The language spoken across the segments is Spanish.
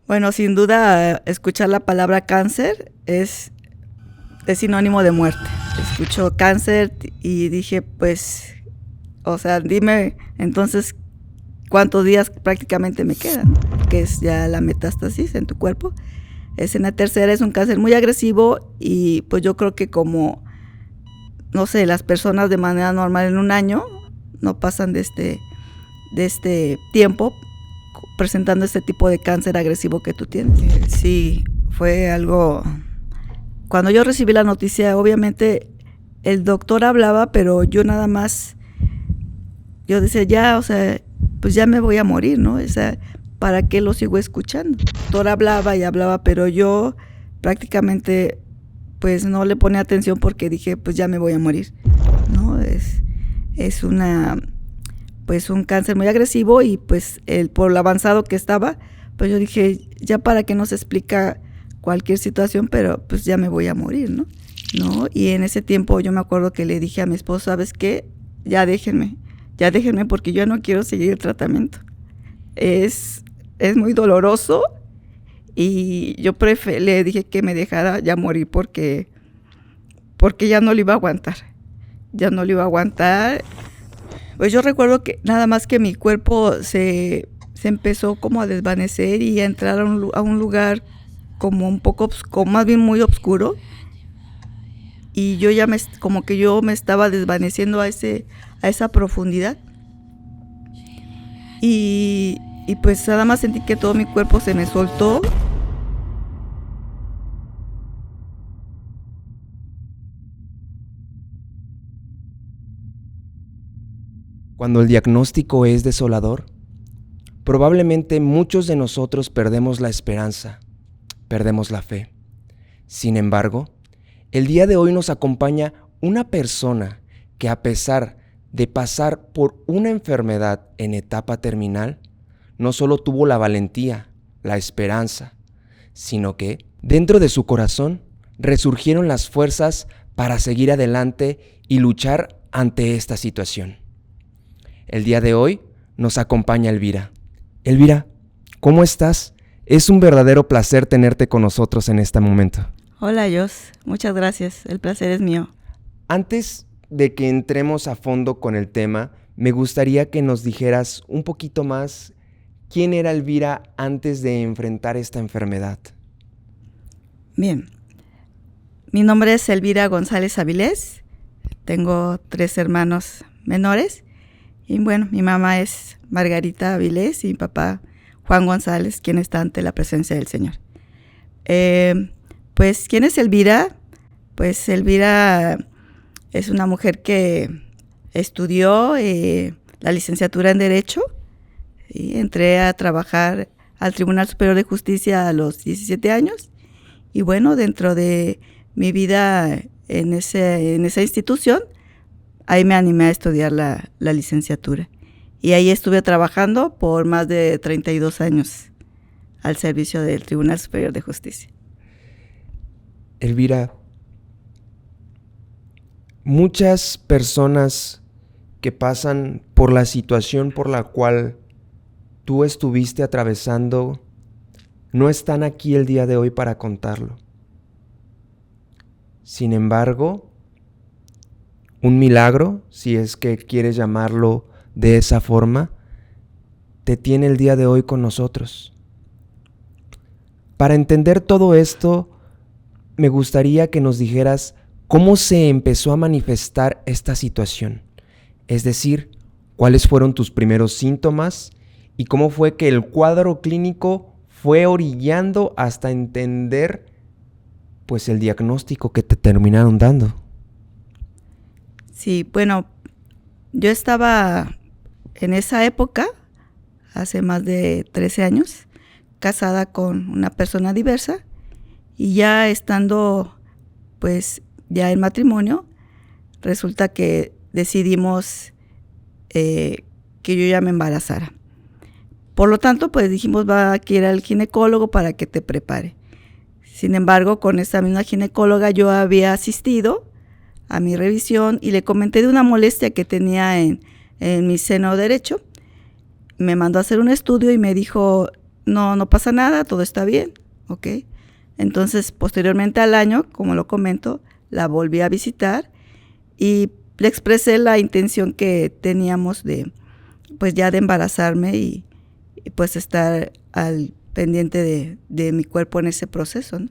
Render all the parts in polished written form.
Bueno, sin duda, escuchar la palabra cáncer es sinónimo de muerte. Escucho cáncer y dije, pues, o sea, dime entonces cuántos días prácticamente me quedan, que es ya la metástasis en tu cuerpo. Es en la tercera, es un cáncer muy agresivo y pues yo creo que como, no sé, las personas de manera normal en un año no pasan de este tiempo presentando este tipo de cáncer agresivo que tú tienes. Sí, fue algo... Cuando yo recibí la noticia, obviamente el doctor hablaba, pero yo nada más, yo decía, ya, o sea, pues ya me voy a morir, ¿no? O sea, ¿para qué lo sigo escuchando? El doctor hablaba y hablaba, pero yo prácticamente pues no le ponía atención porque dije, pues ya me voy a morir, ¿no? Es pues un cáncer muy agresivo y pues por lo avanzado que estaba, pues yo dije, ya para qué nos explica cualquier situación, pero pues ya me voy a morir, ¿no? Y en ese tiempo yo me acuerdo que le dije a mi esposo, ¿sabes qué? Ya déjenme porque yo no quiero seguir el tratamiento. Es muy doloroso y yo le dije que me dejara ya morir porque ya no lo iba a aguantar. Pues yo recuerdo que nada más que mi cuerpo se empezó como a desvanecer y a entrar a un lugar como un poco, más bien muy oscuro, y yo ya como que yo me estaba desvaneciendo a esa profundidad, y pues nada más sentí que todo mi cuerpo se me soltó. Cuando el diagnóstico es desolador, probablemente muchos de nosotros perdemos la esperanza, perdemos la fe. Sin embargo, el día de hoy nos acompaña una persona que, a pesar de pasar por una enfermedad en etapa terminal, no solo tuvo la valentía, la esperanza, sino que dentro de su corazón resurgieron las fuerzas para seguir adelante y luchar ante esta situación. El día de hoy nos acompaña Elvira. Elvira, ¿cómo estás? Es un verdadero placer tenerte con nosotros en este momento. Hola, Jos. Muchas gracias. El placer es mío. Antes de que entremos a fondo con el tema, me gustaría que nos dijeras un poquito más quién era Elvira antes de enfrentar esta enfermedad. Bien. Mi nombre es Elvira González Avilés. Tengo 3 hermanos menores. Y bueno, mi mamá es Margarita Avilés y mi papá Juan González, quien está ante la presencia del Señor. Pues, ¿quién es Elvira? Pues Elvira es una mujer que estudió la licenciatura en Derecho y entré a trabajar al Tribunal Superior de Justicia a los 17 años. Y bueno, dentro de mi vida en esa institución, ahí me animé a estudiar la licenciatura. Y ahí estuve trabajando por más de 32 años al servicio del Tribunal Superior de Justicia. Elvira, muchas personas que pasan por la situación por la cual tú estuviste atravesando no están aquí el día de hoy para contarlo. Sin embargo, un milagro, si es que quieres llamarlo de esa forma, te tiene el día de hoy con nosotros. Para entender todo esto, me gustaría que nos dijeras cómo se empezó a manifestar esta situación. Es decir, cuáles fueron tus primeros síntomas y cómo fue que el cuadro clínico fue orillando hasta entender, pues, el diagnóstico que te terminaron dando. Sí, bueno, yo estaba en esa época, hace más de 13 años, casada con una persona diversa, y ya estando pues ya en matrimonio, resulta que decidimos que yo ya me embarazara. Por lo tanto, pues dijimos, va a ir al ginecólogo para que te prepare. Sin embargo, con esa misma ginecóloga yo había asistido a mi revisión y le comenté de una molestia que tenía en mi seno derecho. Me mandó a hacer un estudio y me dijo, no pasa nada, todo está bien, ¿ok? Entonces, posteriormente al año, como lo comento, la volví a visitar y le expresé la intención que teníamos de, pues ya de embarazarme y pues estar al pendiente de mi cuerpo en ese proceso, ¿no?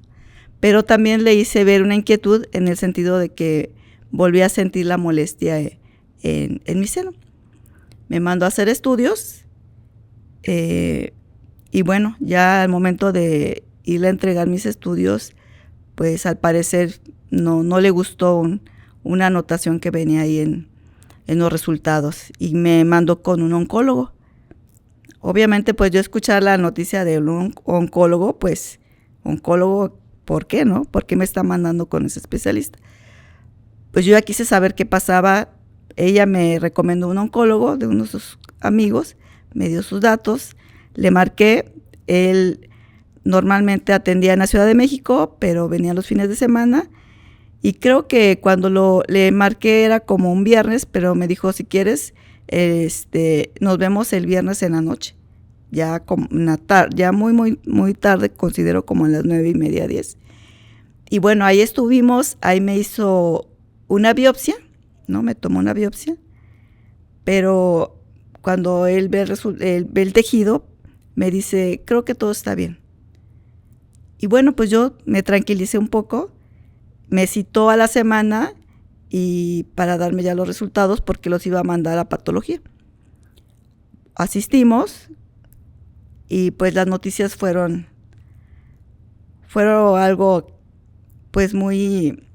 Pero también le hice ver una inquietud en el sentido de que volví a sentir la molestia en mi seno. Me mandó a hacer estudios y bueno, ya al momento de ir a entregar mis estudios, pues al parecer no le gustó una anotación que venía ahí en los resultados y me mandó con un oncólogo. Obviamente, pues yo escuchar la noticia de un oncólogo, pues oncólogo, ¿por qué no? ¿Por qué me está mandando con ese especialista? Pues yo ya quise saber qué pasaba. Ella me recomendó un oncólogo de uno de sus amigos, me dio sus datos, le marqué. Él normalmente atendía en la Ciudad de México, pero venía los fines de semana. Y creo que cuando le marqué era como un viernes, pero me dijo, si quieres, nos vemos el viernes en la noche. Ya como ya muy tarde, considero como a las 9:30, 10. Y bueno, ahí estuvimos, ahí me hizo una biopsia, ¿no? Me tomó una biopsia, pero cuando él ve el tejido, me dice, creo que todo está bien. Y bueno, pues yo me tranquilicé un poco, me citó a la semana y para darme ya los resultados porque los iba a mandar a patología. Asistimos y pues las noticias fueron algo pues muy,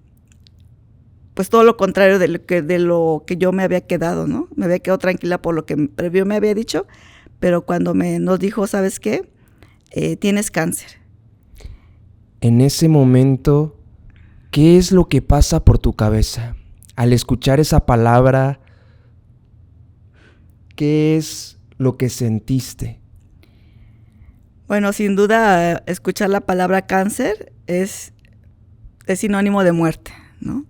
pues todo lo contrario de lo que yo me había quedado, ¿no? Me había quedado tranquila por lo que previo me había dicho, pero cuando nos dijo, ¿sabes qué? Tienes cáncer. En ese momento, ¿qué es lo que pasa por tu cabeza? Al escuchar esa palabra, ¿qué es lo que sentiste? Bueno, sin duda, escuchar la palabra cáncer es sinónimo de muerte, ¿no?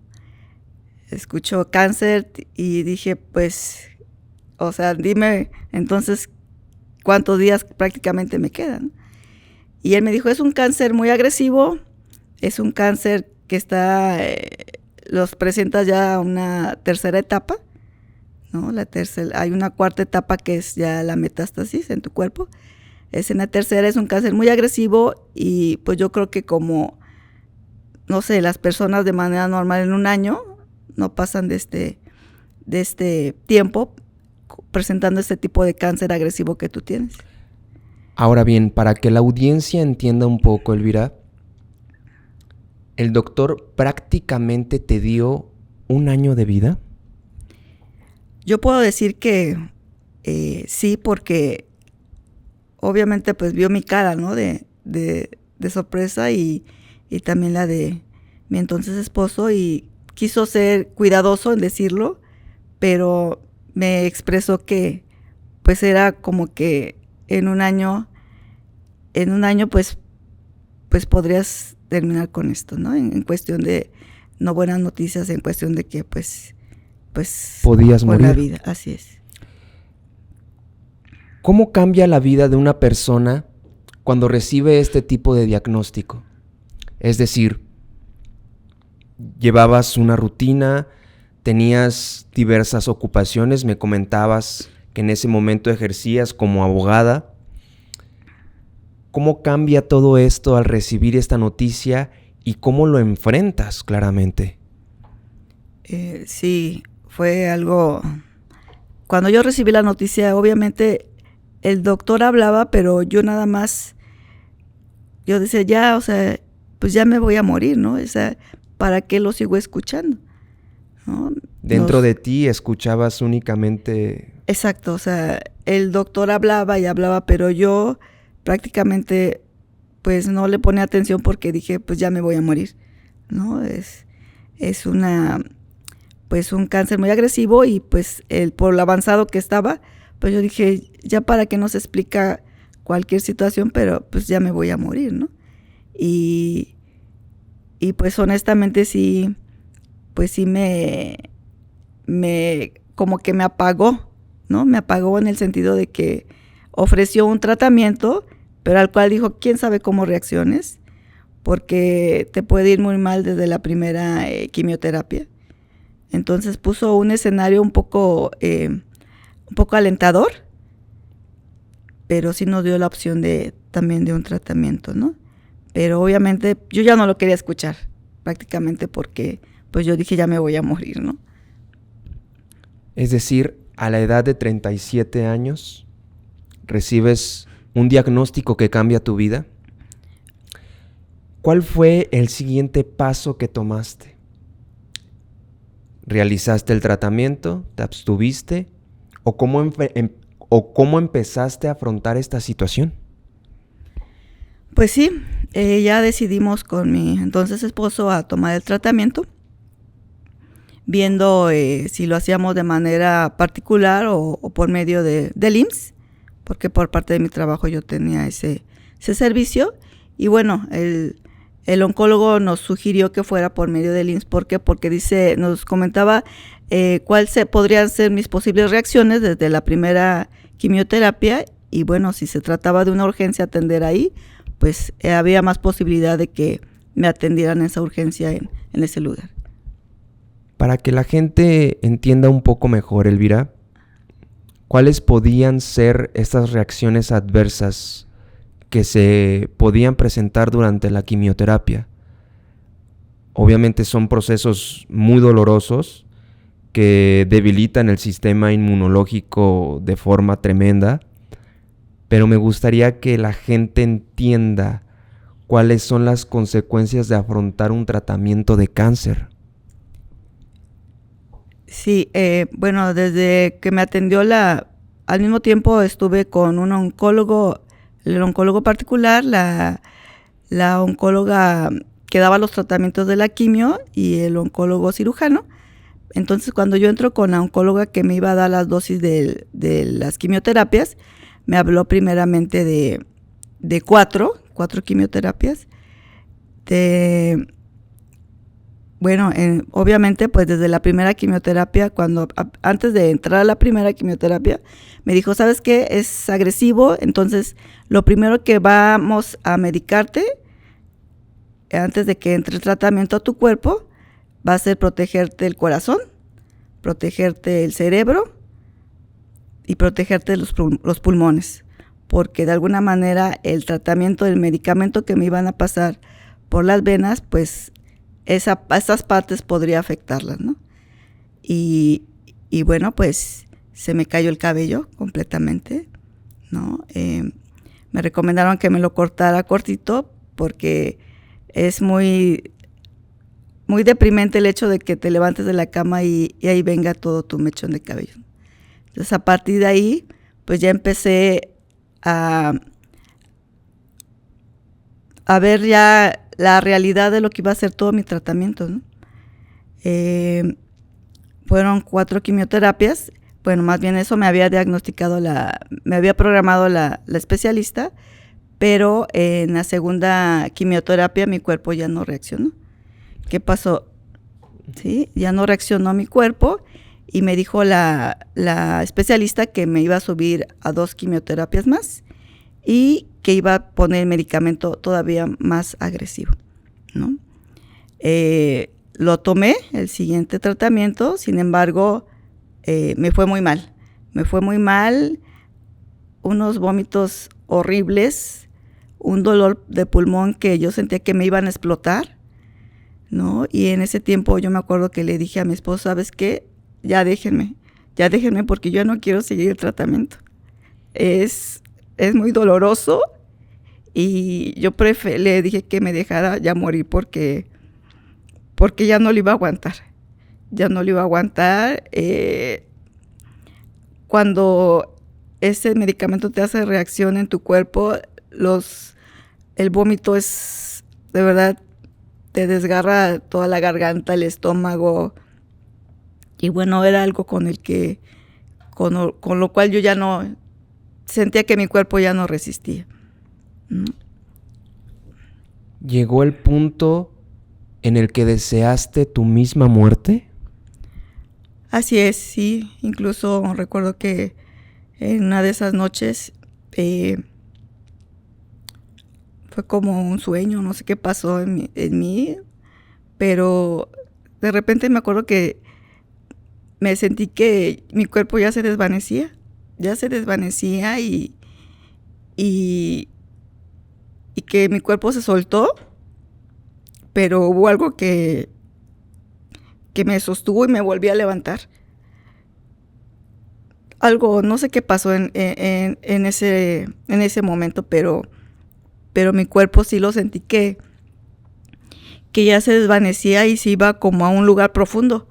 Escucho cáncer y dije, pues, o sea, dime entonces cuántos días prácticamente me quedan. Y él me dijo, es un cáncer muy agresivo, es un cáncer que los presenta ya una tercera etapa, ¿no? Hay una cuarta etapa que es ya la metástasis en tu cuerpo. En la tercera es un cáncer muy agresivo y pues yo creo que como, no sé, las personas de manera normal en un año no pasan de este tiempo presentando este tipo de cáncer agresivo que tú tienes. Ahora bien, para que la audiencia entienda un poco, Elvira, ¿el doctor prácticamente te dio 1 año de vida? Yo puedo decir que sí, porque obviamente pues vio mi cara, ¿no? De sorpresa y también la de mi entonces esposo y quiso ser cuidadoso en decirlo, pero me expresó que pues era como que en un año pues podrías terminar con esto, ¿no? En cuestión de no buenas noticias, en cuestión de que pues podías morir. La vida, así es. ¿Cómo cambia la vida de una persona cuando recibe este tipo de diagnóstico? Es decir, llevabas una rutina, tenías diversas ocupaciones, me comentabas que en ese momento ejercías como abogada. ¿Cómo cambia todo esto al recibir esta noticia y cómo lo enfrentas claramente? Sí, fue algo... Cuando yo recibí la noticia, obviamente el doctor hablaba, pero yo nada más, yo decía, ya, o sea, pues ya me voy a morir, ¿no? O sea, ¿para qué lo sigo escuchando? ¿No? Dentro de ti escuchabas únicamente... Exacto, o sea, el doctor hablaba y hablaba, pero yo prácticamente pues no le ponía atención porque dije, pues ya me voy a morir, ¿no? Es un cáncer muy agresivo y pues por lo avanzado que estaba, pues yo dije, ya para qué nos explica cualquier situación, pero pues ya me voy a morir, ¿no? Y pues honestamente sí, pues sí me como que me apagó, ¿no? Me apagó en el sentido de que ofreció un tratamiento, pero al cual dijo, quién sabe cómo reacciones, porque te puede ir muy mal desde la primera quimioterapia. Entonces puso un escenario un poco alentador, pero sí nos dio la opción también de un tratamiento, ¿no? Pero obviamente yo ya no lo quería escuchar, prácticamente porque pues yo dije, ya me voy a morir, ¿no? Es decir, a la edad de 37 años, recibes un diagnóstico que cambia tu vida. ¿Cuál fue el siguiente paso que tomaste? ¿Realizaste el tratamiento? ¿Te abstuviste? ¿O cómo empezaste a afrontar esta situación? Pues sí, ya decidimos con mi entonces esposo a tomar el tratamiento, viendo si lo hacíamos de manera particular o por medio del IMSS, porque por parte de mi trabajo yo tenía ese servicio. Y bueno, el oncólogo nos sugirió que fuera por medio del IMSS. ¿Por qué? Porque nos comentaba cuáles podrían ser mis posibles reacciones desde la primera quimioterapia. Y bueno, si se trataba de una urgencia atender ahí, pues había más posibilidad de que me atendieran esa urgencia en ese lugar. Para que la gente entienda un poco mejor, Elvira, ¿cuáles podían ser estas reacciones adversas que se podían presentar durante la quimioterapia? Obviamente son procesos muy dolorosos que debilitan el sistema inmunológico de forma tremenda, pero me gustaría que la gente entienda cuáles son las consecuencias de afrontar un tratamiento de cáncer. Sí, bueno, desde que me atendió al mismo tiempo estuve con un oncólogo, el oncólogo particular, la oncóloga que daba los tratamientos de la quimio y el oncólogo cirujano. Entonces, cuando yo entro con la oncóloga que me iba a dar las dosis de las quimioterapias, me habló primeramente de cuatro quimioterapias. Bueno, obviamente, pues desde la primera quimioterapia, antes de entrar a la primera quimioterapia, me dijo, ¿sabes qué? Es agresivo, entonces lo primero que vamos a medicarte, antes de que entre el tratamiento a tu cuerpo, va a ser protegerte el corazón, protegerte el cerebro y protegerte los pulmones, porque de alguna manera el tratamiento del medicamento que me iban a pasar por las venas, pues esas partes podría afectarlas, ¿no? Y bueno, pues se me cayó el cabello completamente, ¿no? Me recomendaron que me lo cortara cortito porque es muy, muy deprimente el hecho de que te levantes de la cama y ahí venga todo tu mechón de cabello. Entonces, a partir de ahí, pues ya empecé a ver ya la realidad de lo que iba a ser todo mi tratamiento, ¿no? Fueron 4 quimioterapias. Bueno, más bien eso me había diagnosticado me había programado la especialista, pero en la segunda quimioterapia mi cuerpo ya no reaccionó. ¿Qué pasó? Sí, ya no reaccionó mi cuerpo y me dijo la especialista que me iba a subir a 2 quimioterapias más y que iba a poner medicamento todavía más agresivo, ¿no? Lo tomé, el siguiente tratamiento, sin embargo, me fue muy mal, unos vómitos horribles, un dolor de pulmón que yo sentía que me iban a explotar, ¿no? Y en ese tiempo yo me acuerdo que le dije a mi esposo, ¿sabes qué? Ya déjenme porque yo no quiero seguir el tratamiento. Es muy doloroso y yo le dije que me dejara ya morir porque ya no lo iba a aguantar. Cuando ese medicamento te hace reacción en tu cuerpo, el vómito es, de verdad, te desgarra toda la garganta, el estómago. Y bueno, era algo con lo cual yo ya no, sentía que mi cuerpo ya no resistía. ¿Llegó el punto en el que deseaste tu misma muerte? Así es, sí. Incluso recuerdo que en una de esas noches Fue como un sueño, no sé qué pasó en mí, pero de repente me acuerdo que me sentí que mi cuerpo ya se desvanecía y, y que mi cuerpo se soltó, pero hubo algo que me sostuvo y me volví a levantar. Algo, no sé qué pasó en ese momento, pero mi cuerpo sí lo sentí que ya se desvanecía y se iba como a un lugar profundo.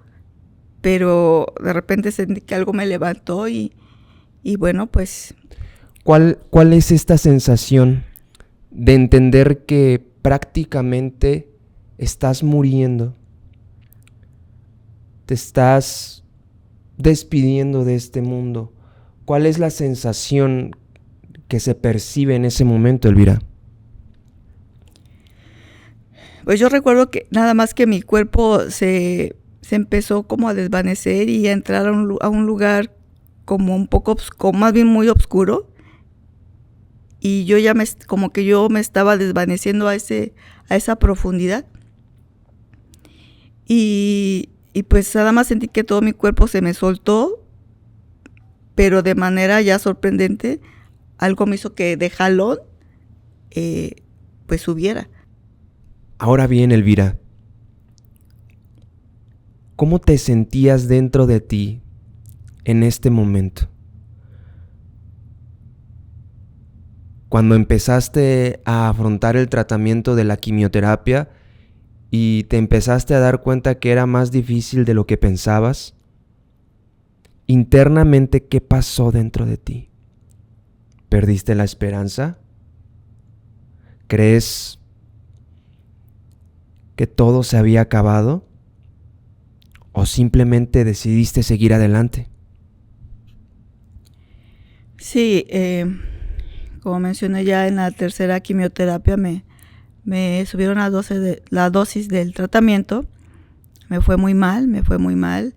Pero de repente sentí que algo me levantó y bueno, pues ¿Cuál es esta sensación de entender que prácticamente estás muriendo? Te estás despidiendo de este mundo. ¿Cuál es la sensación que se percibe en ese momento, Elvira? pues yo recuerdo que nada más que mi cuerpo se empezó como a desvanecer y a entrar a un lugar como un poco, más bien muy oscuro. Y yo ya como que yo me estaba desvaneciendo a esa profundidad. Y pues nada más sentí que todo mi cuerpo se me soltó, pero de manera ya sorprendente, algo me hizo que de jalón, pues subiera. Ahora bien, Elvira, ¿cómo te sentías dentro de ti en este momento? Cuando empezaste a afrontar el tratamiento de la quimioterapia y te empezaste a dar cuenta que era más difícil de lo que pensabas, internamente, ¿qué pasó dentro de ti? ¿Perdiste la esperanza? ¿Crees que todo se había acabado? ¿O simplemente decidiste seguir adelante? Sí, como mencioné ya en la tercera quimioterapia me subieron la dosis del tratamiento. Me fue muy mal.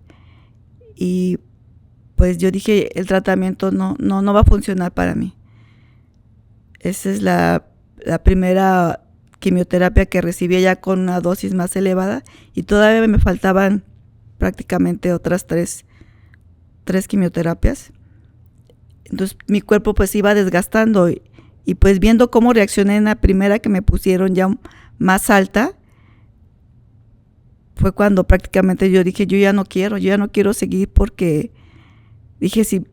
Y pues yo dije, el tratamiento no va a funcionar para mí. Esa es la primera quimioterapia que recibía ya con una dosis más elevada y todavía me faltaban prácticamente otras tres quimioterapias. Entonces mi cuerpo pues iba desgastando y pues viendo cómo reaccioné en la primera que me pusieron ya más alta, fue cuando prácticamente yo dije, yo ya no quiero seguir porque dije, si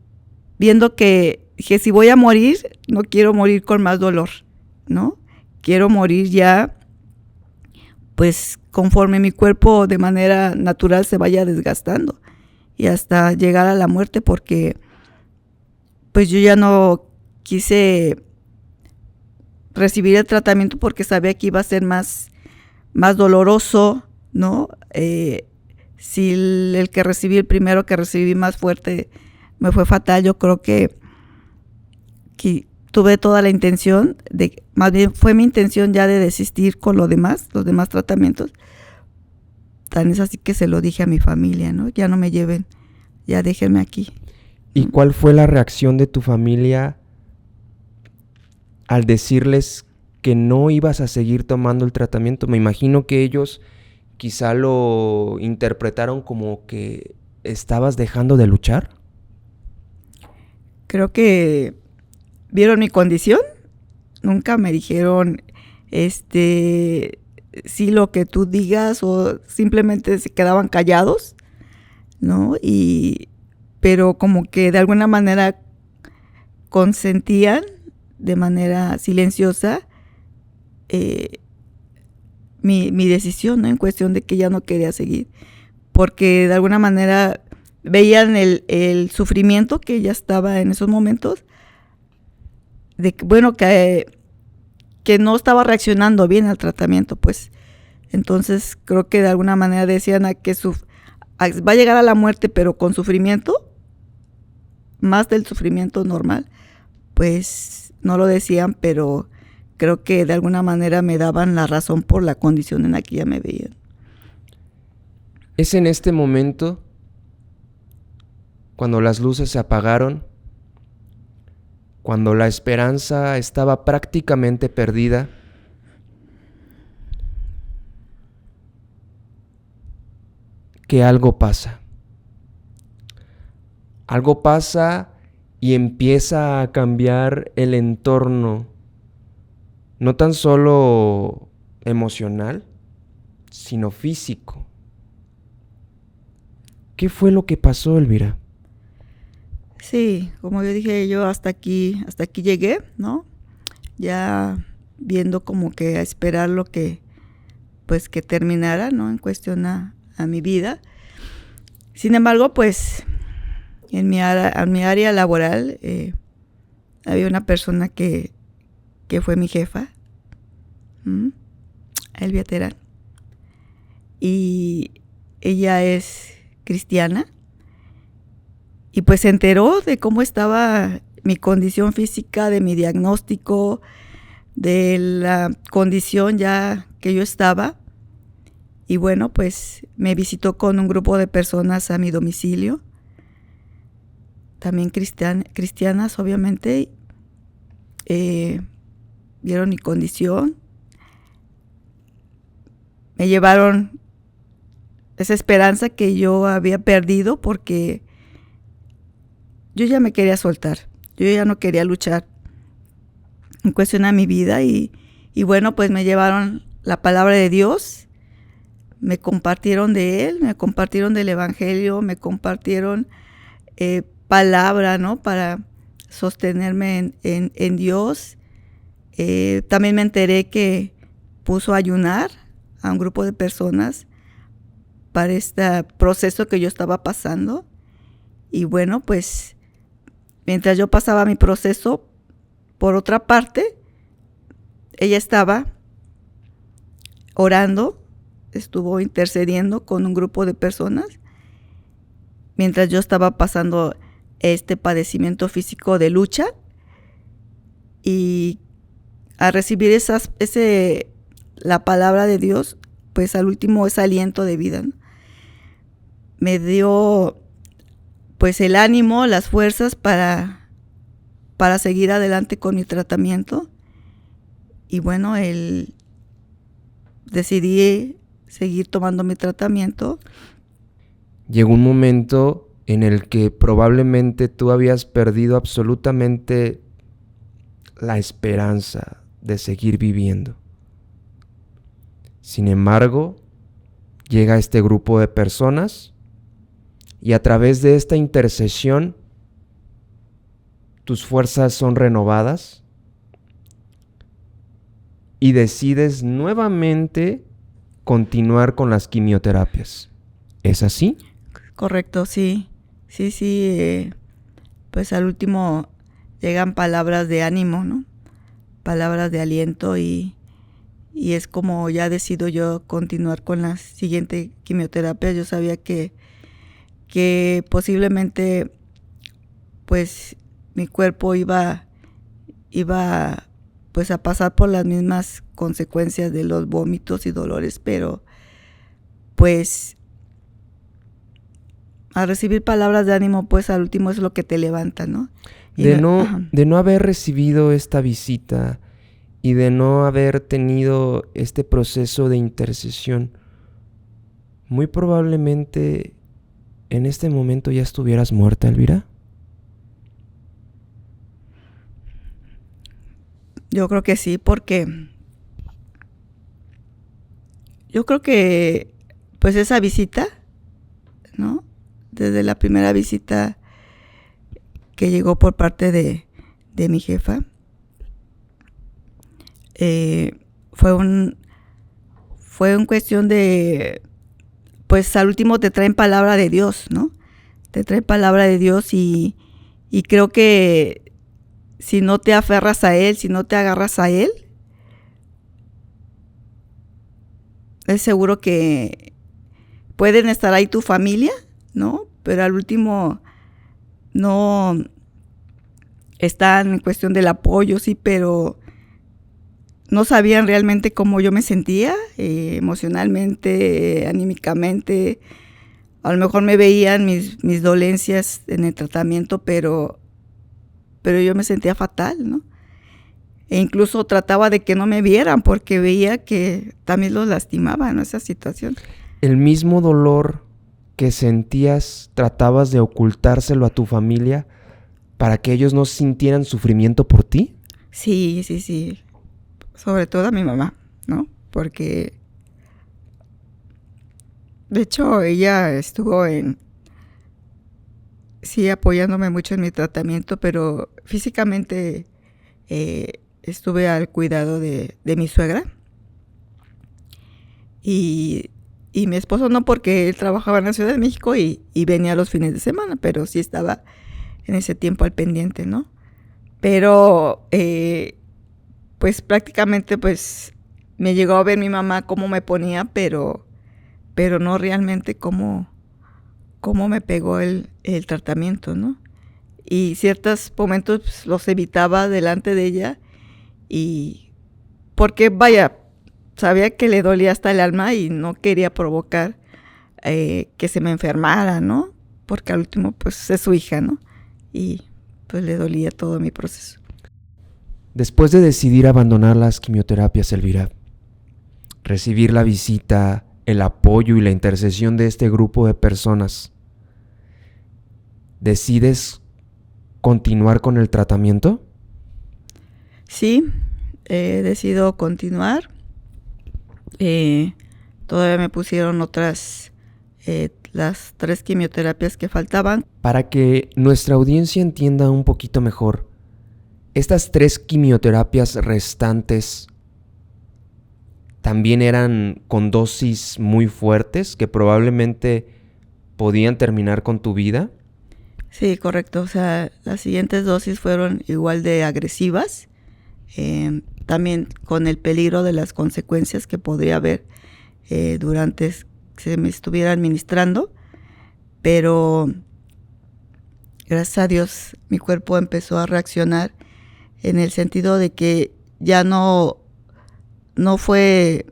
voy a morir, no quiero morir con más dolor, ¿no? Quiero morir ya, pues conforme mi cuerpo de manera natural se vaya desgastando y hasta llegar a la muerte, porque pues yo ya no quise recibir el tratamiento porque sabía que iba a ser más doloroso, ¿no? Si el que recibí, el primero que recibí más fuerte, me fue fatal. Yo creo que tuve toda la intención más bien fue mi intención ya de desistir con los demás tratamientos. Tan es así que se lo dije a mi familia, ¿no? Ya no me lleven, ya déjenme aquí. ¿Y cuál fue la reacción de tu familia al decirles que no ibas a seguir tomando el tratamiento? Me imagino que ellos quizá lo interpretaron como que estabas dejando de luchar. Creo que vieron mi condición, nunca me dijeron, sí, lo que tú digas, o simplemente se quedaban callados, ¿no? Pero como que de alguna manera consentían de manera silenciosa mi decisión, ¿no? En cuestión de que ya no quería seguir, porque de alguna manera veían el sufrimiento que ya estaba en esos momentos, de que, bueno, que no estaba reaccionando bien al tratamiento, pues. Entonces creo que de alguna manera decían va a llegar a la muerte, pero con sufrimiento, más del sufrimiento normal. Pues no lo decían, pero creo que de alguna manera me daban la razón por la condición en la que ya me veían. Es en este momento, cuando las luces se apagaron, cuando la esperanza estaba prácticamente perdida, que algo pasa. Algo pasa y empieza a cambiar el entorno, no tan solo emocional, sino físico. ¿Qué fue lo que pasó, Elvira? Sí, como yo dije, yo hasta aquí llegué, ¿no? Ya viendo como que a esperar lo que, pues que terminara, ¿no? En cuestión a mi vida. Sin embargo, pues en mi área laboral había una persona que fue mi jefa, Elvia Terán, y ella es cristiana, y pues se enteró de cómo estaba mi condición física, de mi diagnóstico, de la condición ya que yo estaba, y bueno, pues me visitó con un grupo de personas a mi domicilio, también cristianas, obviamente. Vieron mi condición, me llevaron esa esperanza que yo había perdido, porque yo ya me quería soltar, yo ya no quería luchar en cuestión a mi vida, y bueno, pues me llevaron la palabra de Dios, me compartieron de Él, me compartieron del Evangelio, me compartieron palabra, ¿no? Para sostenerme en Dios. También me enteré que puso a ayunar a un grupo de personas para este proceso que yo estaba pasando. Y bueno, pues mientras yo pasaba mi proceso, por otra parte, ella estaba orando, estuvo intercediendo con un grupo de personas, mientras yo estaba pasando este padecimiento físico de lucha, y a recibir la palabra de Dios, pues al último ese aliento de vida, ¿no? Me dio pues el ánimo, las fuerzas para seguir adelante con mi tratamiento. Y bueno, decidí seguir tomando mi tratamiento. Llegó un momento en el que probablemente tú habías perdido absolutamente la esperanza de seguir viviendo. Sin embargo, llega este grupo de personas y a través de esta intercesión tus fuerzas son renovadas y decides nuevamente continuar con las quimioterapias. ¿Es así? Correcto, sí. Sí. Pues al último llegan palabras de ánimo, ¿no? Palabras de aliento, y es como ya decido yo continuar con la siguiente quimioterapia. Yo sabía que posiblemente pues mi cuerpo iba pues a pasar por las mismas consecuencias de los vómitos y dolores, pero pues a recibir palabras de ánimo, pues al último es lo que te levanta, ¿no? De no haber recibido esta visita y de no haber tenido este proceso de intercesión, muy probablemente en este momento ya estuvieras muerta, Elvira. Yo creo que sí, porque yo creo que pues esa visita, ¿no? Desde la primera visita que llegó por parte de mi jefa, fue un cuestión de, pues al último te traen palabra de Dios, ¿no? Te traen palabra de Dios, y creo que si no te aferras a Él, si no te agarras a Él, es seguro que pueden estar ahí tu familia, ¿no? Pero al último no están en cuestión del apoyo, sí, pero no sabían realmente cómo yo me sentía, emocionalmente, anímicamente. A lo mejor me veían mis dolencias en el tratamiento, pero yo me sentía fatal, ¿no? E incluso trataba de que no me vieran, porque veía que también los lastimaba, ¿no? Esa situación. El mismo dolor que sentías, tratabas de ocultárselo a tu familia para que ellos no sintieran sufrimiento por ti? Sí, sí, sí. Sobre todo a mi mamá, ¿no? Porque, de hecho, ella estuvo sí, apoyándome mucho en mi tratamiento, pero físicamente estuve al cuidado de mi suegra. Y mi esposo no, porque él trabajaba en la Ciudad de México y venía los fines de semana, pero sí estaba en ese tiempo al pendiente, ¿no? Pero pues prácticamente pues me llegó a ver mi mamá cómo me ponía, pero no realmente cómo me pegó el tratamiento, ¿no? Y ciertos momentos pues, los evitaba delante de ella, y porque vaya, sabía que le dolía hasta el alma y no quería provocar que se me enfermara, ¿no? Porque al último pues es su hija, ¿no? Y pues le dolía todo mi proceso. Después de decidir abandonar las quimioterapias, Elvira, recibir la visita, el apoyo y la intercesión de este grupo de personas, ¿decides continuar con el tratamiento? Sí, decido continuar. Todavía me pusieron otras, las 3 quimioterapias que faltaban. Para que nuestra audiencia entienda un poquito mejor, estas 3 quimioterapias restantes también eran con dosis muy fuertes que probablemente podían terminar con tu vida. Sí, correcto. O sea, las siguientes dosis fueron igual de agresivas, también con el peligro de las consecuencias que podría haber durante que se me estuviera administrando, pero gracias a Dios mi cuerpo empezó a reaccionar en el sentido de que ya no fue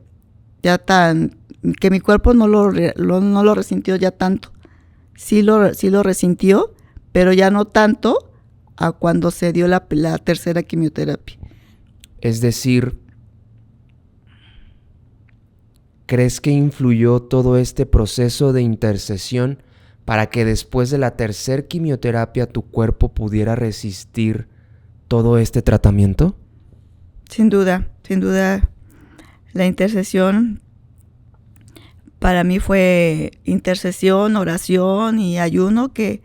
ya tan, que mi cuerpo no lo resintió ya tanto. Sí lo resintió, pero ya no tanto a cuando se dio la tercera quimioterapia. Es decir, ¿crees que influyó todo este proceso de intercesión para que después de la tercera quimioterapia tu cuerpo pudiera resistir todo este tratamiento? Sin duda, la intercesión para mí fue intercesión, oración y ayuno que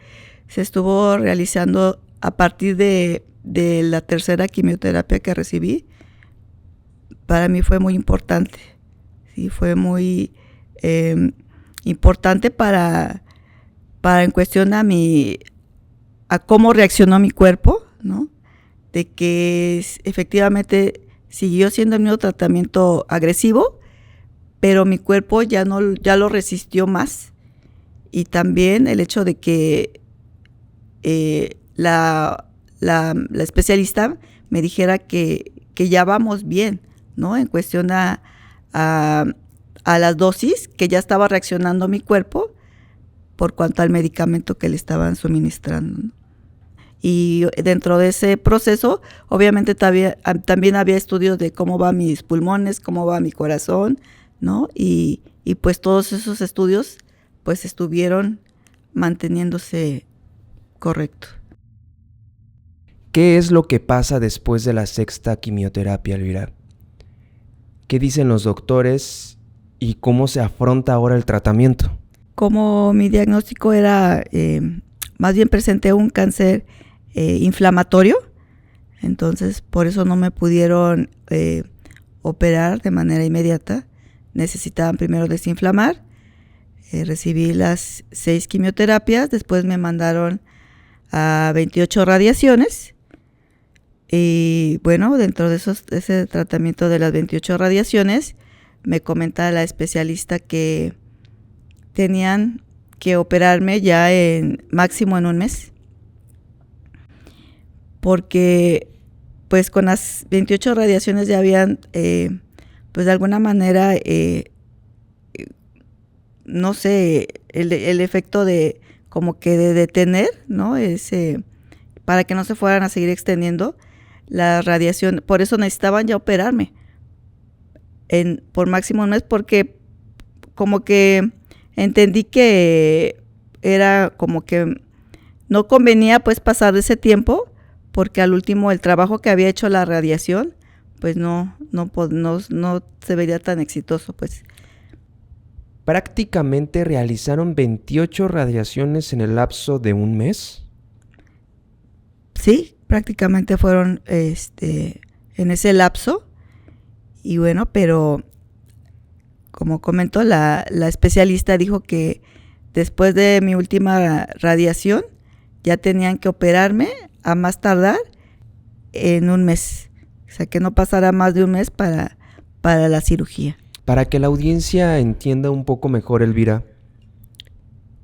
se estuvo realizando a partir de la tercera quimioterapia que recibí. Para mí fue muy importante. Sí, fue muy importante para en cuestión a cómo reaccionó mi cuerpo, ¿no? De que efectivamente siguió siendo el mismo tratamiento agresivo, pero mi cuerpo ya lo resistió más. Y también el hecho de que la especialista me dijera que ya vamos bien, ¿no? En cuestión a las dosis, que ya estaba reaccionando mi cuerpo por cuanto al medicamento que le estaban suministrando, ¿no? Y dentro de ese proceso, obviamente también había estudios de cómo van mis pulmones, cómo va mi corazón, ¿no? Y pues todos esos estudios pues estuvieron manteniéndose correctos. ¿Qué es lo que pasa después de la sexta quimioterapia, Elvira? ¿Qué dicen los doctores y cómo se afronta ahora el tratamiento? Como mi diagnóstico era, más bien presenté un cáncer inflamatorio, entonces por eso no me pudieron operar de manera inmediata. Necesitaban primero desinflamar. Recibí las 6 quimioterapias, después me mandaron a 28 radiaciones. Y bueno, dentro de ese tratamiento de las 28 radiaciones, me comenta la especialista que tenían que operarme ya máximo en un mes, porque pues con las 28 radiaciones ya habían pues de alguna manera no sé, el efecto de como que de detener, ¿no? Para que no se fueran a seguir extendiendo la radiación. Por eso necesitaban ya operarme por máximo un mes, porque como que entendí que era como que no convenía pues pasar de ese tiempo, porque al último el trabajo que había hecho la radiación, pues no se vería tan exitoso, pues. Prácticamente realizaron 28 radiaciones en el lapso de un mes. Sí, prácticamente fueron en ese lapso. Y bueno, pero como comentó la especialista, dijo que después de mi última radiación ya tenían que operarme a más tardar en un mes. O sea, que no pasará más de un mes para la cirugía. Para que la audiencia entienda un poco mejor, Elvira,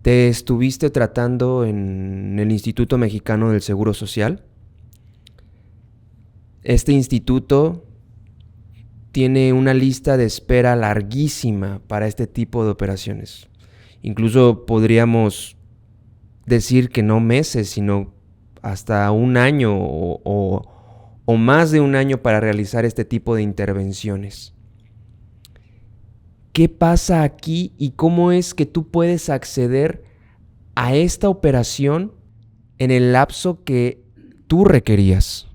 ¿te estuviste tratando en el Instituto Mexicano del Seguro Social? Este instituto tiene una lista de espera larguísima para este tipo de operaciones. Incluso podríamos decir que no meses, sino hasta un año o más de un año para realizar este tipo de intervenciones. ¿Qué pasa aquí y cómo es que tú puedes acceder a esta operación en el lapso que tú requerías?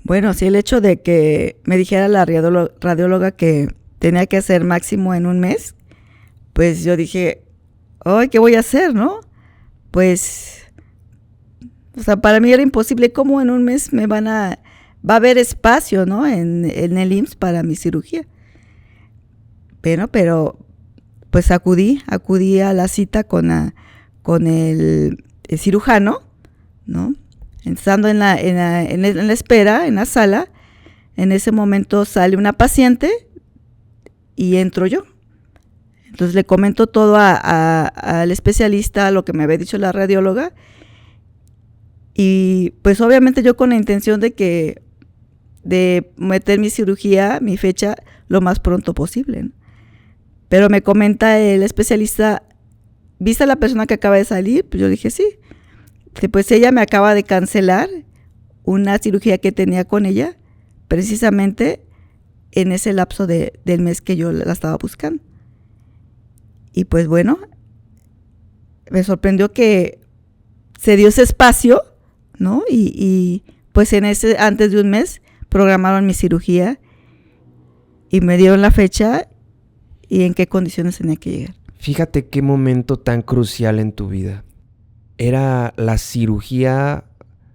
Bueno, sí, el hecho de que me dijera la radióloga que tenía que hacer máximo en un mes, pues yo dije, ay, ¿qué voy a hacer, no? Pues, o sea, para mí era imposible. ¿Cómo en un mes va a haber espacio, no? En el IMSS para mi cirugía. Bueno, pero pues acudí a la cita con el cirujano, ¿no? Estando en la espera, en la sala, en ese momento sale una paciente y entro yo. Entonces le comento todo al especialista, lo que me había dicho la radióloga, y pues obviamente yo con la intención de meter mi cirugía, mi fecha, lo más pronto posible, ¿no? Pero me comenta el especialista, ¿viste a la persona que acaba de salir? Pues yo dije, sí. Pues ella me acaba de cancelar una cirugía que tenía con ella, precisamente en ese lapso del mes que yo la estaba buscando. Y pues bueno, me sorprendió que se dio ese espacio, ¿no? Y pues antes de un mes programaron mi cirugía y me dieron la fecha y en qué condiciones tenía que llegar. Fíjate qué momento tan crucial en tu vida. Era la cirugía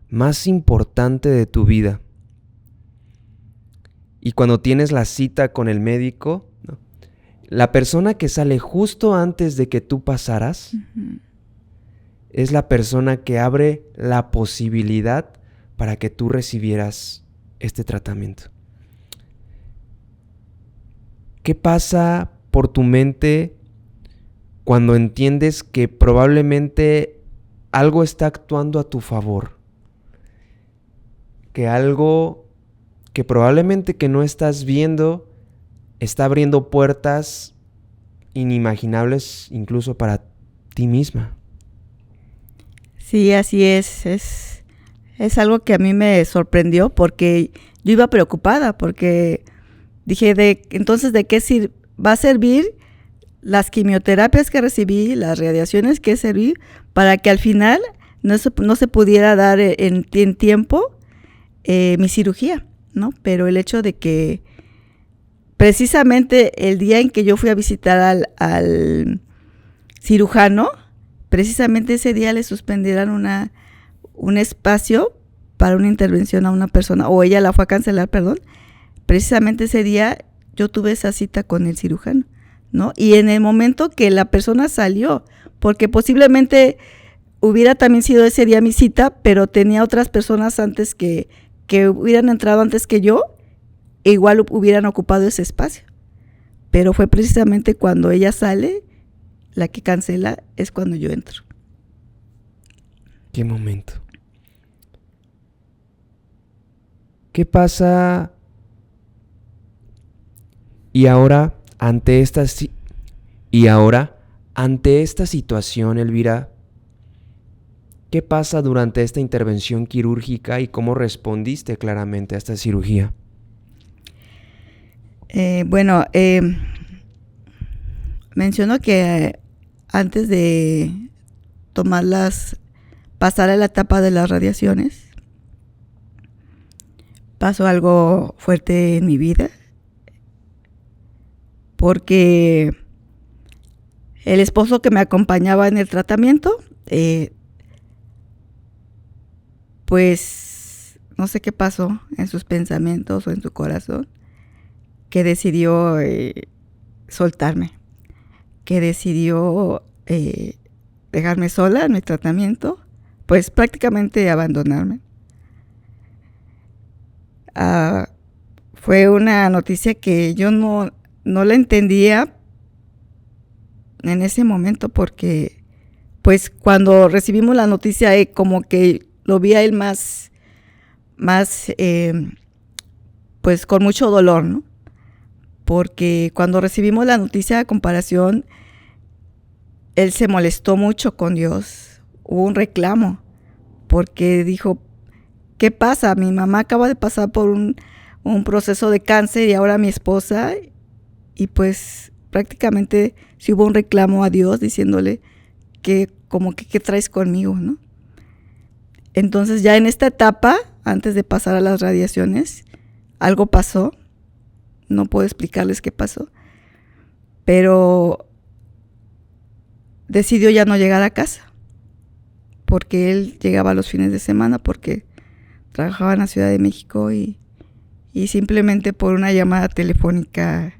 más importante de tu vida. Y cuando tienes la cita con el médico, ¿no? La persona que sale justo antes de que tú pasaras, es la persona que abre la posibilidad para que tú recibieras este tratamiento. ¿Qué pasa por tu mente cuando entiendes que probablemente algo está actuando a tu favor? Que algo que probablemente que no estás viendo está abriendo puertas inimaginables incluso para ti misma. Sí, así es. Es algo que a mí me sorprendió porque yo iba preocupada, porque dije, entonces, ¿de qué va a servir las quimioterapias que recibí, las radiaciones que recibí, para que al final no se pudiera dar en tiempo mi cirugía, ¿no? Pero el hecho de que precisamente el día en que yo fui a visitar al cirujano, precisamente ese día le suspendieron un espacio para una intervención a una persona, o ella la fue a cancelar, perdón. Precisamente ese día yo tuve esa cita con el cirujano, ¿no? Y en el momento que la persona salió, porque posiblemente hubiera también sido ese día mi cita, pero tenía otras personas antes que hubieran entrado antes que yo, e igual hubieran ocupado ese espacio. Pero fue precisamente cuando ella sale, la que cancela, es cuando yo entro. ¿Qué momento? ¿Qué pasa? Y ahora, ante esta situación, Elvira, ¿qué pasa durante esta intervención quirúrgica y cómo respondiste claramente a esta cirugía? menciono que antes de pasar a la etapa de las radiaciones, pasó algo fuerte en mi vida, porque el esposo que me acompañaba en el tratamiento, pues no sé qué pasó en sus pensamientos o en su corazón, que decidió soltarme, que decidió dejarme sola en mi tratamiento, pues prácticamente abandonarme. Fue una noticia que yo no la entendía en ese momento, porque pues cuando recibimos la noticia como que lo vi a él más pues con mucho dolor, ¿no? Porque cuando recibimos la noticia, a comparación, él se molestó mucho con Dios, hubo un reclamo, porque dijo, ¿qué pasa? Mi mamá acaba de pasar por un proceso de cáncer y ahora mi esposa, y pues prácticamente sí hubo un reclamo a Dios diciéndole que como que qué traes conmigo, ¿no? Entonces ya en esta etapa, antes de pasar a las radiaciones, algo pasó, no puedo explicarles qué pasó, pero decidió ya no llegar a casa, porque él llegaba los fines de semana, porque trabajaba en la Ciudad de México, y simplemente por una llamada telefónica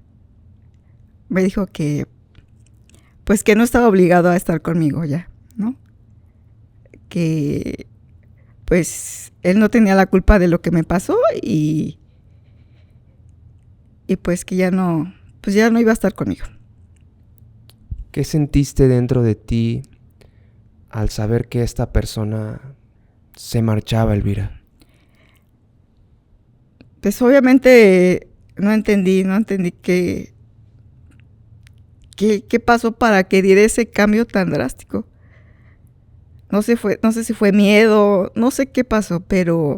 me dijo que pues que no estaba obligado a estar conmigo ya, ¿no? Que pues él no tenía la culpa de lo que me pasó, y pues que ya no iba a estar conmigo. ¿Qué sentiste dentro de ti al saber que esta persona se marchaba, Elvira? Pues obviamente no entendí qué pasó para que diera ese cambio tan drástico. No sé si fue miedo, no sé qué pasó, pero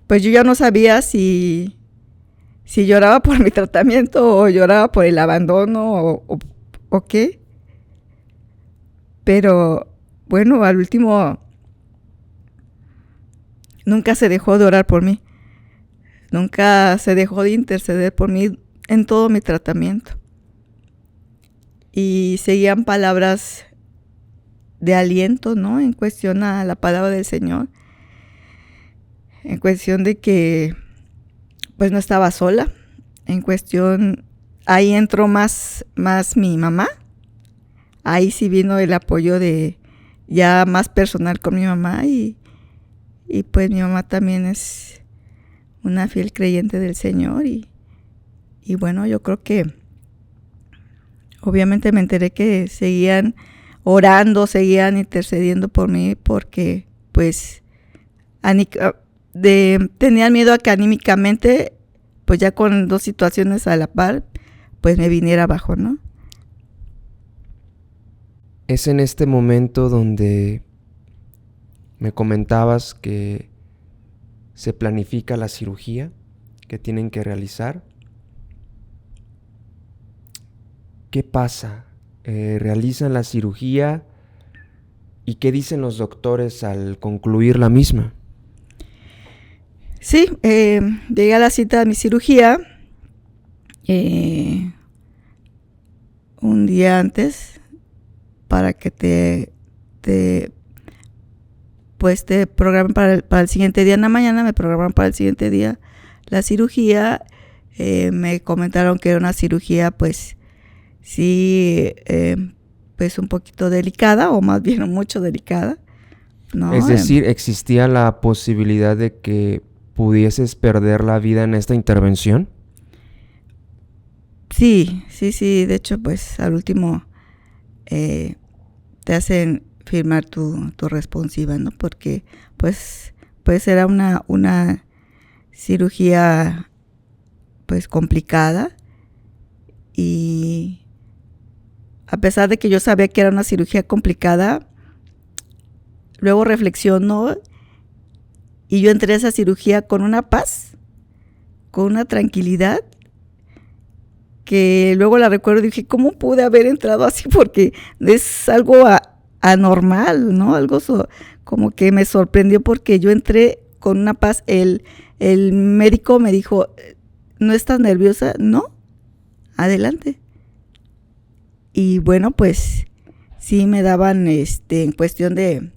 pues yo ya no sabía si lloraba por mi tratamiento o lloraba por el abandono o qué. Pero bueno, al último nunca se dejó de orar por mí. Nunca se dejó de interceder por mí en todo mi tratamiento. Y seguían palabras de aliento, ¿no? En cuestión a la palabra del Señor. En cuestión de que pues no estaba sola. En cuestión, ahí entró más mi mamá. Ahí sí vino el apoyo de ya más personal con mi mamá, y pues mi mamá también es una fiel creyente del Señor, y bueno, yo creo que obviamente me enteré que seguían orando, seguían intercediendo por mí, porque pues tenían miedo a que anímicamente, pues ya con dos situaciones a la par, pues me viniera abajo, ¿no? Es en este momento donde me comentabas que se planifica la cirugía que tienen que realizar. ¿Qué pasa? ¿Realizan la cirugía? ¿Y qué dicen los doctores al concluir la misma? Sí, llegué a la cita de mi cirugía un día antes, para que te programen para el siguiente día. En la mañana me programaron para el siguiente día la cirugía. Me comentaron que era una cirugía pues sí, pues un poquito delicada, o más bien mucho delicada, ¿no? Es decir, ¿existía la posibilidad de que pudieses perder la vida en esta intervención? Sí. De hecho, pues al último te hacen firmar tu responsiva, ¿no? Porque pues era una cirugía pues complicada, y a pesar de que yo sabía que era una cirugía complicada, luego reflexionó, y yo entré a esa cirugía con una paz, con una tranquilidad, que luego la recuerdo y dije, ¿cómo pude haber entrado así? Porque es algo anormal, ¿no? Como que me sorprendió porque yo entré con una paz. El médico me dijo, ¿no estás nerviosa? No, adelante. Y bueno, pues sí me daban en cuestión de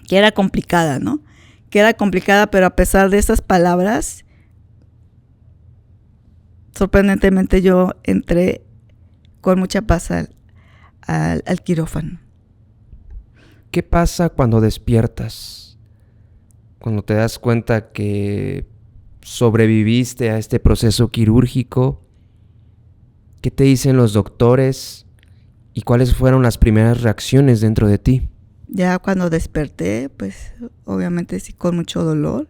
que era complicada, ¿no? Que era complicada, pero a pesar de esas palabras, sorprendentemente yo entré con mucha paz al quirófano. ¿Qué pasa cuando despiertas? Cuando te das cuenta que sobreviviste a este proceso quirúrgico. ¿Qué te dicen los doctores? ¿Y cuáles fueron las primeras reacciones dentro de ti? Ya cuando desperté, pues obviamente sí con mucho dolor,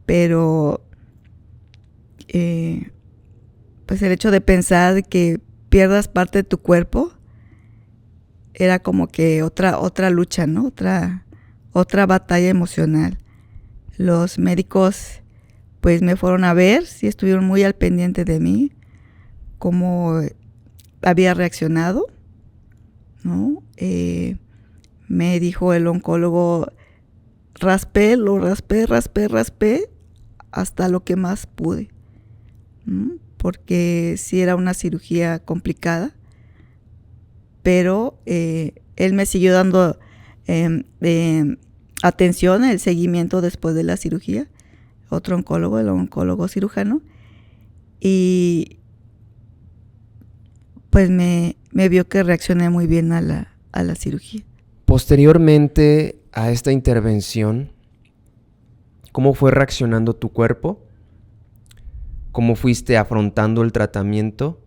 pero pues el hecho de pensar que pierdas parte de tu cuerpo era como que otra lucha, ¿no? Otra batalla emocional. Los médicos pues me fueron a ver, sí estuvieron muy al pendiente de mí, cómo había reaccionado, ¿no? Me dijo el oncólogo, raspé hasta lo que más pude, ¿no? Porque sí era una cirugía complicada, pero él me siguió dando atención, el seguimiento después de la cirugía, otro oncólogo, el oncólogo cirujano, y pues me vio que reaccioné muy bien a la cirugía. Posteriormente a esta intervención, ¿cómo fue reaccionando tu cuerpo? ¿Cómo fuiste afrontando el tratamiento?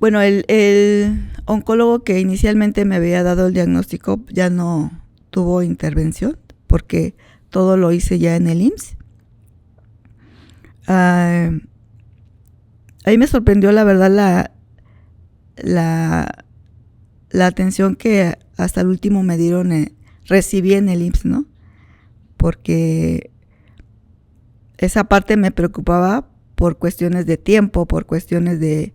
Bueno, el oncólogo que inicialmente me había dado el diagnóstico ya no tuvo intervención porque todo lo hice ya en el IMSS. Ahí me sorprendió la verdad la atención que hasta el último me dieron, recibí en el IMSS, ¿no? Porque esa parte me preocupaba por cuestiones de tiempo, por cuestiones de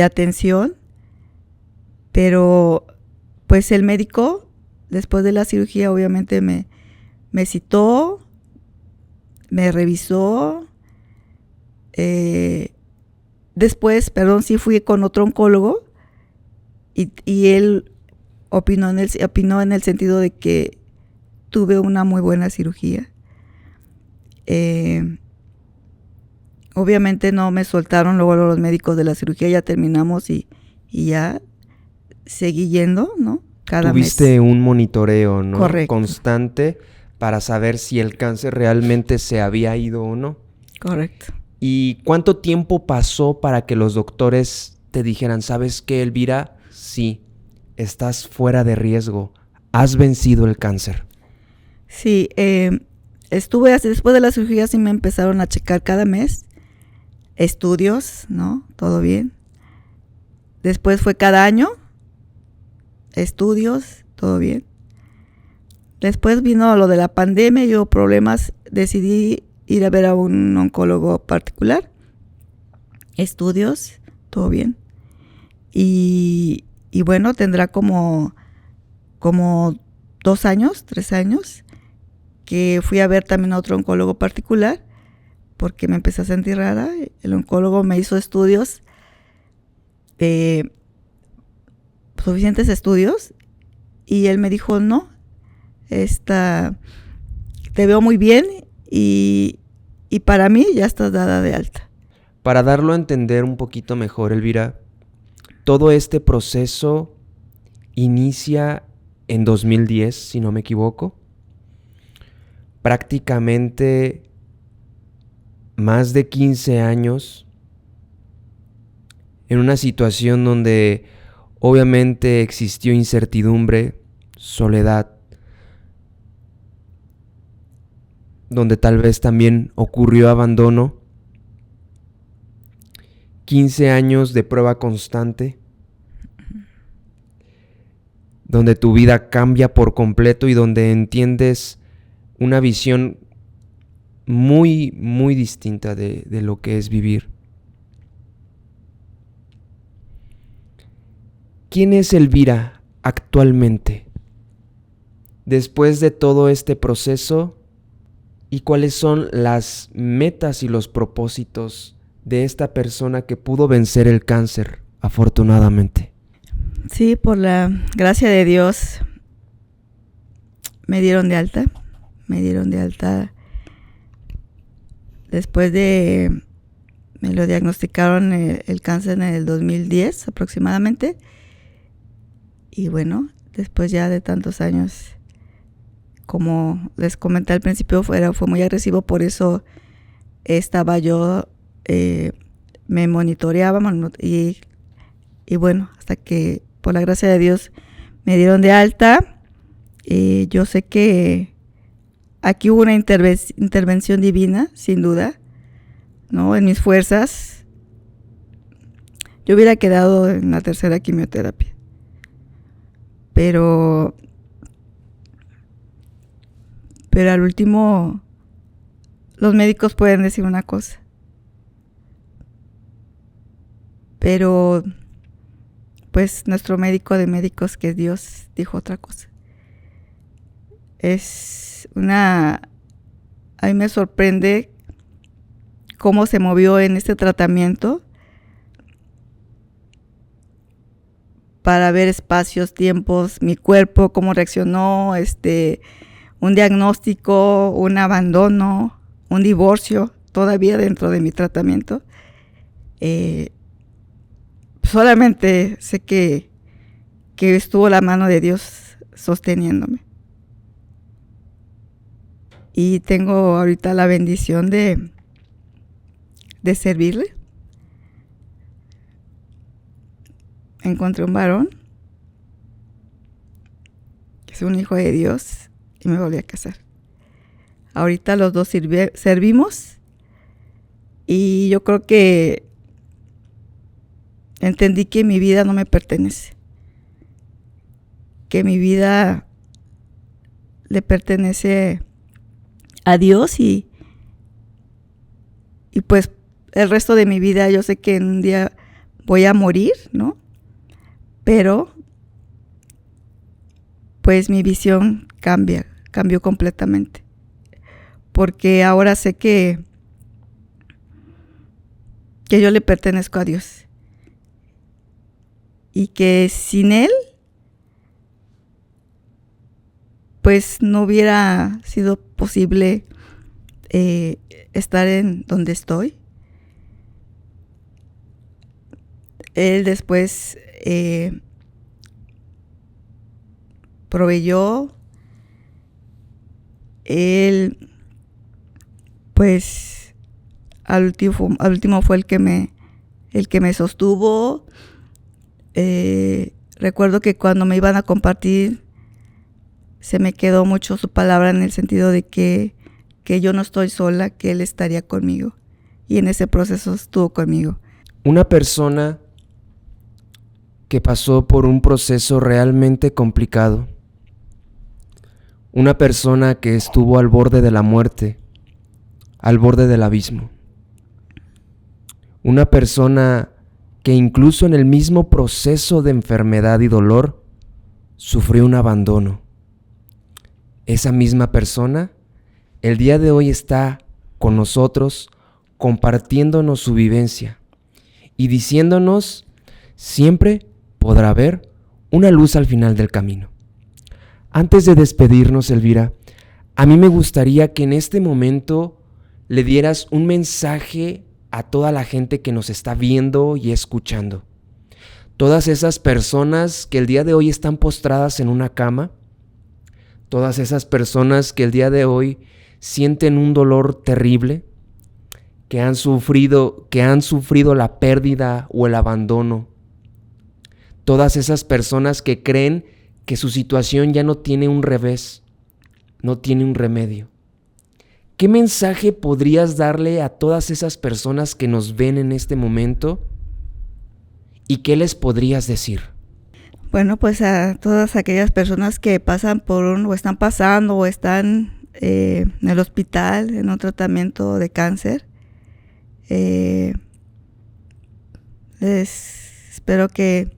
atención, pero pues el médico después de la cirugía obviamente me citó, me revisó, después, sí fui con otro oncólogo y él opinó en el sentido de que tuve una muy buena cirugía. Obviamente no me soltaron luego los médicos de la cirugía, ya terminamos y ya seguí yendo, ¿no? Cada mes. Tuviste un monitoreo, ¿no? Correcto. Constante para saber si el cáncer realmente se había ido o no. Correcto. ¿Y cuánto tiempo pasó para que los doctores te dijeran, ¿sabes qué, Elvira? Sí, estás fuera de riesgo, has vencido el cáncer? Sí, estuve después de la cirugía, sí me empezaron a checar cada mes, estudios, ¿no? Todo bien. Después fue cada año, estudios, todo bien. Después vino lo de la pandemia y hubo problemas, decidí ir a ver a un oncólogo particular, estudios, todo bien. Y bueno, tendrá como 2 años, 3 años, que fui a ver también a otro oncólogo particular, porque me empecé a sentir rara. El oncólogo me hizo estudios, suficientes estudios, y él me dijo, no, te veo muy bien y para mí ya estás dada de alta. Para darlo a entender un poquito mejor, Elvira, todo este proceso inicia en 2010, si no me equivoco. Prácticamente más de 15 años en una situación donde obviamente existió incertidumbre, soledad, donde tal vez también ocurrió abandono. 15 años de prueba constante, donde tu vida cambia por completo y donde entiendes una visión muy, muy distinta de lo que es vivir. ¿Quién es Elvira actualmente? Después de todo este proceso, ¿y cuáles son las metas y los propósitos de esta persona que pudo vencer el cáncer, afortunadamente? Sí, por la gracia de Dios me dieron de alta. Después de, me lo diagnosticaron el cáncer en el 2010 aproximadamente. Y bueno, después ya de tantos años, como les comenté al principio, fue muy agresivo, por eso estaba yo, me monitoreaba y bueno, hasta que por la gracia de Dios me dieron de alta. Yo sé que aquí hubo una intervención divina, sin duda, ¿no? En mis fuerzas. Yo hubiera quedado en la tercera quimioterapia. Pero al último, los médicos pueden decir una cosa. Pero, pues, nuestro médico de médicos, que es Dios, dijo otra cosa. A mí me sorprende cómo se movió en este tratamiento para ver espacios, tiempos, mi cuerpo, cómo reaccionó, un diagnóstico, un abandono, un divorcio, todavía dentro de mi tratamiento. Solamente sé que estuvo la mano de Dios sosteniéndome. Y tengo ahorita la bendición de servirle. Encontré un varón que es un hijo de Dios y me volví a casar. Ahorita los dos servimos y yo creo que entendí que mi vida no me pertenece, que mi vida le pertenece a Dios y pues el resto de mi vida yo sé que en un día voy a morir, ¿no? Pero pues mi visión cambió completamente, porque ahora sé que yo le pertenezco a Dios y que sin Él pues no hubiera sido posible estar en donde estoy. Él después proveyó. Él pues al último fue el que me sostuvo. Recuerdo que cuando me iban a compartir se me quedó mucho su palabra, en el sentido de que yo no estoy sola, que Él estaría conmigo. Y en ese proceso estuvo conmigo. Una persona que pasó por un proceso realmente complicado. Una persona que estuvo al borde de la muerte, al borde del abismo. Una persona que incluso en el mismo proceso de enfermedad y dolor sufrió un abandono. Esa misma persona el día de hoy está con nosotros compartiéndonos su vivencia y diciéndonos: siempre podrá haber una luz al final del camino. Antes de despedirnos, Elvira, a mí me gustaría que en este momento le dieras un mensaje a toda la gente que nos está viendo y escuchando. Todas esas personas que el día de hoy están postradas en una cama, todas esas personas que el día de hoy sienten un dolor terrible, que han sufrido la pérdida o el abandono. Todas esas personas que creen que su situación ya no tiene un revés, no tiene un remedio. ¿Qué mensaje podrías darle a todas esas personas que nos ven en este momento y qué les podrías decir? Bueno, pues a todas aquellas personas que pasan por o están pasando o están en el hospital en un tratamiento de cáncer, espero que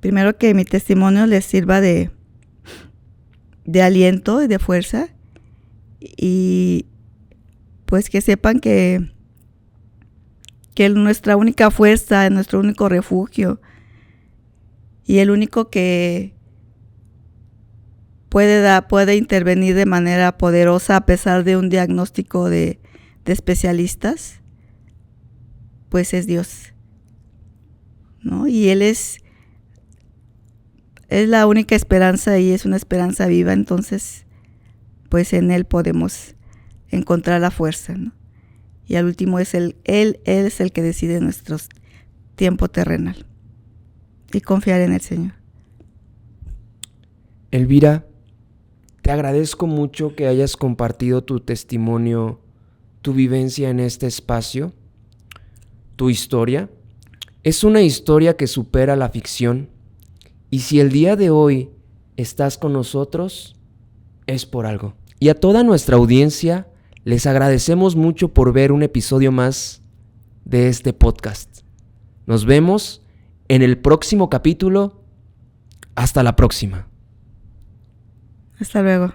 primero que mi testimonio les sirva de aliento y de fuerza, y pues que sepan que nuestra única fuerza, nuestro único refugio y el único que puede intervenir de manera poderosa a pesar de un diagnóstico de especialistas, pues es Dios, ¿no? Y Él es la única esperanza y es una esperanza viva, entonces pues en Él podemos encontrar la fuerza, ¿no? Y al último Él es el que decide nuestro tiempo terrenal, y confiar en el Señor. Elvira, te agradezco mucho que hayas compartido tu testimonio, tu vivencia en este espacio. Tu historia es una historia que supera la ficción, y si el día de hoy estás con nosotros, es por algo. Y a toda nuestra audiencia, les agradecemos mucho por ver un episodio más de este podcast. Nos vemos en el próximo capítulo. Hasta la próxima. Hasta luego.